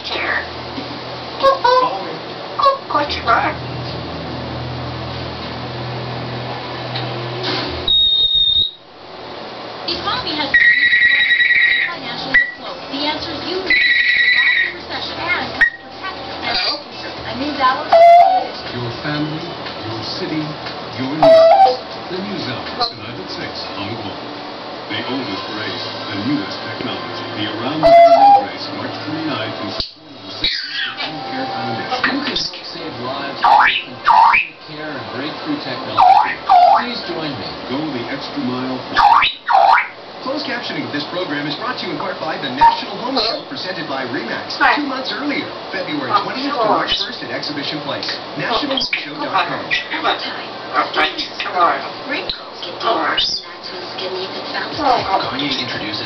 care. Oh, quite right. The economy has reached financially afloat. The answer is you need to survive the recession and protect your future. I mean, Dallas. Your family, your city, your news. The News Hour, tonight at 6 on Global. The oldest race, the newest technology. The around-the-world race, March 29th in support of the Citizens for Health Care Foundation. You can help save lives with compassionate care and breakthrough technology. Please join me. Go the extra mile for... Closed captioning of this program is brought to you in part by the National Home Show presented by RE/MAX 2 months earlier, February 20th to March 1st at Exhibition Place. NationalHomeShow.com. Wrinkles get worse. That's when skin even sounds. Kanye introduced